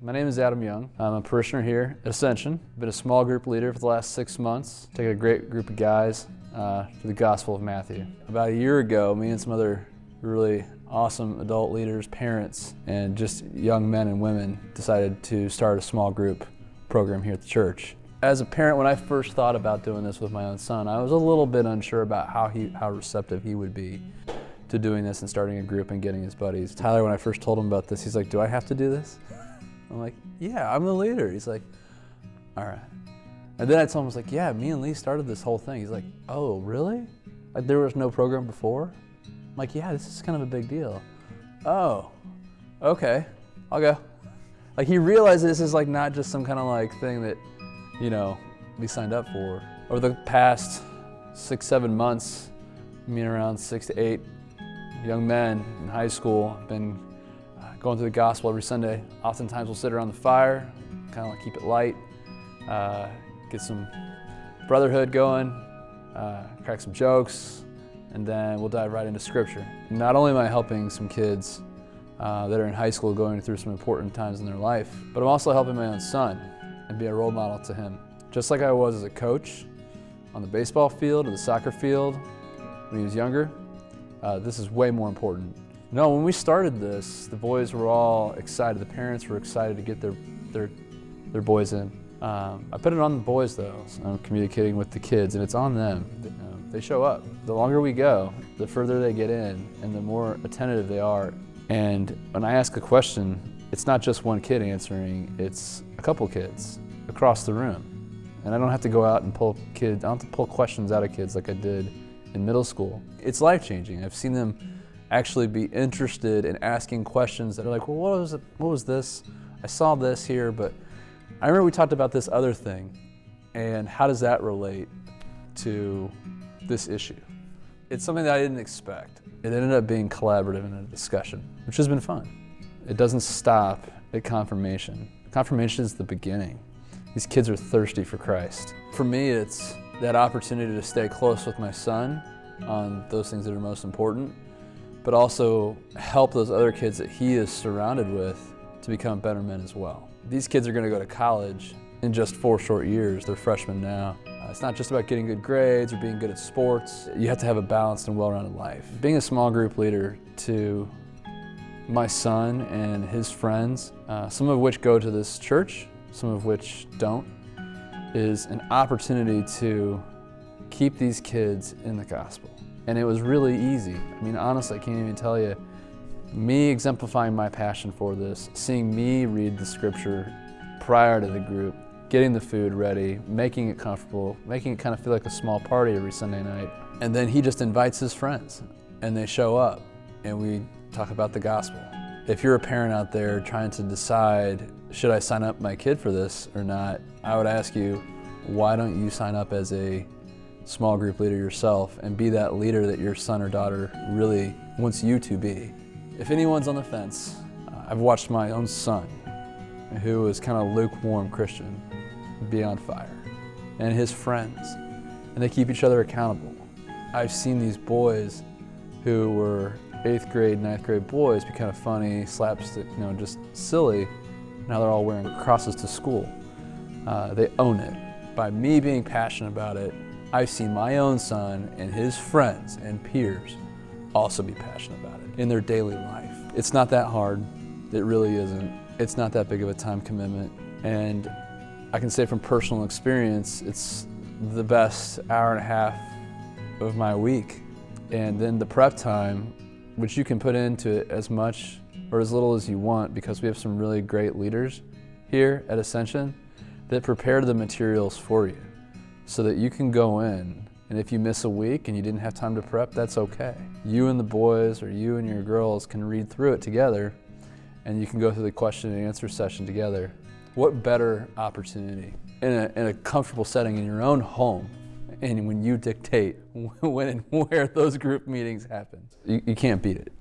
My name is Adam Young. I'm a parishioner here at Ascension. Been a small group leader for the last 6 months. Taking a great group of guys to the Gospel of Matthew. About a year ago, me and some other really awesome adult leaders, parents, and just young men and women decided to start a small group program here at the church. As a parent, when I first thought about doing this with my own son, I was a little bit unsure about how receptive he would be to doing this and starting a group and getting his buddies. Tyler, when I first told him about this, he's like, "Do I have to do this?" I'm like, "Yeah, I'm the leader." He's like, "All right." And then I told him, I was like, "Yeah, me and Lee started this whole thing." He's like, "Oh, really? Like there was no program before?" I'm like, "Yeah, this is kind of a big deal." "Oh, okay, I'll go." Like he realized this is like not just some kind of like thing that, we signed up for. Over the past 6-7 months, me and around 6 to 8 young men in high school have been going through the gospel every Sunday. Oftentimes we'll sit around the fire, kind of like keep it light, get some brotherhood going, crack some jokes, and then we'll dive right into scripture. Not only am I helping some kids that are in high school going through some important times in their life, but I'm also helping my own son and be a role model to him. Just like I was as a coach on the baseball field or the soccer field when he was younger, this is way more important. No, when we started this, the boys were all excited. The parents were excited to get their boys in. I put it on the boys though. So I'm communicating with the kids, and it's on them. They show up. The longer we go, the further they get in, and the more attentive they are. And when I ask a question, it's not just one kid answering, it's a couple kids across the room. And I don't have to go out and I don't have to pull questions out of kids like I did in middle school. It's life-changing. I've seen them actually be interested in asking questions that are like, "Well, what was this? I saw this here, but I remember we talked about this other thing, and how does that relate to this issue?" It's something that I didn't expect. It ended up being collaborative in a discussion, which has been fun. It doesn't stop at confirmation. Confirmation is the beginning. These kids are thirsty for Christ. For me, it's that opportunity to stay close with my son on those things that are most important, but also help those other kids that he is surrounded with to become better men as well. These kids are going to go to college in just 4 short years. They're freshmen now. It's not just about getting good grades or being good at sports. You have to have a balanced and well-rounded life. Being a small group leader to my son and his friends, some of which go to this church, some of which don't, is an opportunity to keep these kids in the gospel. And it was really easy. I mean, honestly, I can't even tell you. Me exemplifying my passion for this, seeing me read the scripture prior to the group, getting the food ready, making it comfortable, making it kind of feel like a small party every Sunday night. And then he just invites his friends and they show up and we talk about the gospel. If you're a parent out there trying to decide, should I sign up my kid for this or not, I would ask you, why don't you sign up as a small group leader yourself and be that leader that your son or daughter really wants you to be. If anyone's on the fence, I've watched my own son, who is kind of lukewarm Christian, be on fire, and his friends, and they keep each other accountable. I've seen these boys who were 8th grade, 9th grade boys be kind of funny, slapstick, just silly. Now they're all wearing crosses to school. They own it. By me being passionate about it, I've seen my own son and his friends and peers also be passionate about it in their daily life. It's not that hard. It really isn't. It's not that big of a time commitment. And I can say from personal experience, it's the best hour and a half of my week. And then the prep time, which you can put into it as much or as little as you want, because we have some really great leaders here at Ascension that prepare the materials for you so that you can go in, and if you miss a week and you didn't have time to prep, that's okay. You and the boys or you and your girls can read through it together, and you can go through the question and answer session together. What better opportunity in a comfortable setting in your own home, and when you dictate when and where those group meetings happen. You can't beat it.